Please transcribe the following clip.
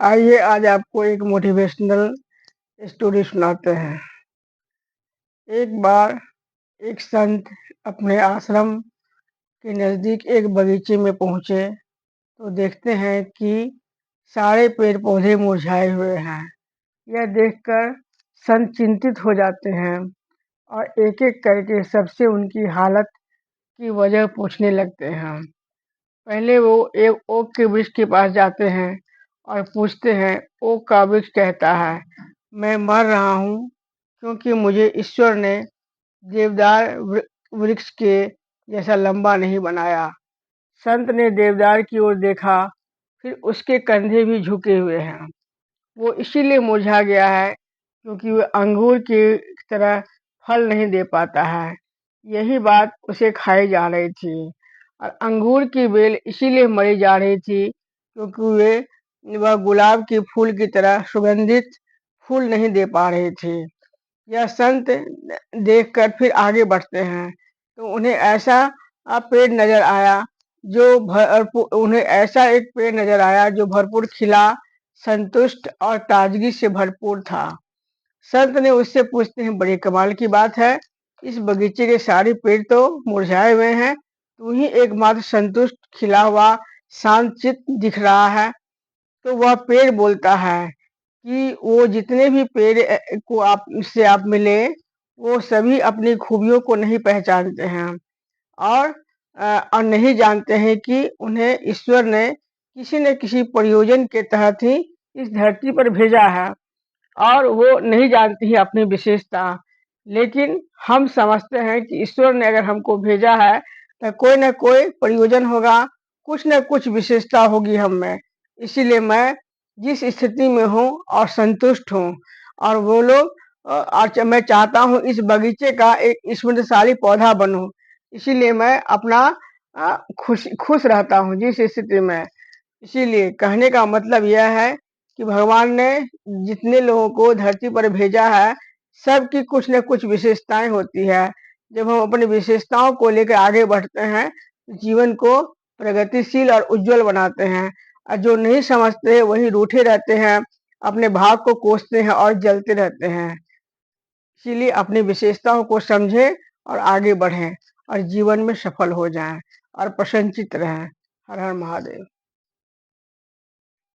आइए आज आपको एक मोटिवेशनल स्टोरी सुनाते हैं। एक बार एक संत अपने आश्रम के नज़दीक एक बगीचे में पहुँचे तो देखते हैं कि सारे पेड़-पौधे मुरझाए हुए हैं। यह देखकर संत चिंतित हो जाते हैं और एक-एक करके सबसे उनकी हालत की वजह पूछने लगते हैं। पहले वो एक ओक के वृक्ष के पास जाते हैं और पूछते हैं। ओक का वृक्ष कहता है, मैं मर रहा हूँ क्योंकि मुझे ईश्वर ने देवदार वृक्ष के जैसा लंबा नहीं बनाया। संत ने देवदार की ओर देखा, फिर उसके कंधे भी झुके हुए हैं। वो इसीलिए मुरझा गया है क्योंकि वह अंगूर की तरह फल नहीं दे पाता है। यही बात उसे खाई जा रही थी और अंगूर की बेल इसीलिए मरी जा रही थी क्योंकि वह गुलाब के फूल की तरह सुगंधित फूल नहीं दे पा रही थी। यह संत देखकर फिर आगे बढ़ते हैं तो उन्हें ऐसा पेड़ नजर आया उन्हें ऐसा एक पेड़ नजर आया जो भरपूर खिला, संतुष्ट और ताजगी से भरपूर था। संत ने उससे पूछते हैं, बड़ी कमाल की बात है, इस बगीचे के सारे पेड़ तो मुरझाए हुए हैं, तू ही एकमात्र संतुष्ट, खिला हुआ, शांत चित्त दिख रहा है। तो वह पेड़ बोलता है कि वो जितने भी पेड़ को आप मिले, वो सभी अपनी खूबियों को नहीं पहचानते हैं और और नहीं जानते हैं कि उन्हें ईश्वर ने किसी न किसी प्रयोजन के तहत ही इस धरती पर भेजा है और वो नहीं जानती है अपनी विशेषता। लेकिन हम समझते हैं कि ईश्वर ने अगर हमको भेजा है तो कोई न कोई प्रयोजन होगा, कुछ न कुछ विशेषता होगी हम में। इसीलिए मैं जिस स्थिति में हूँ और संतुष्ट हूँ और वो लोग मैं चाहता हूँ इस बगीचे का एक स्मृतिशाली पौधा बनूं। इसीलिए मैं अपना खुश रहता हूँ जिस स्थिति में। इसीलिए कहने का मतलब यह है कि भगवान ने जितने लोगों को धरती पर भेजा है, सबकी कुछ न कुछ विशेषताएं होती है। जब हम अपनी विशेषताओं को लेकर आगे बढ़ते हैं, जीवन को प्रगतिशील और उज्जवल बनाते हैं और जो नहीं समझते हैं वही रूठे रहते हैं, अपने भाग को कोसते हैं और जलते रहते हैं। इसीलिए अपनी विशेषताओं को समझें और आगे बढ़ें और जीवन में सफल हो जाएं और प्रसन्नचित्त रहें। हर हर महादेव।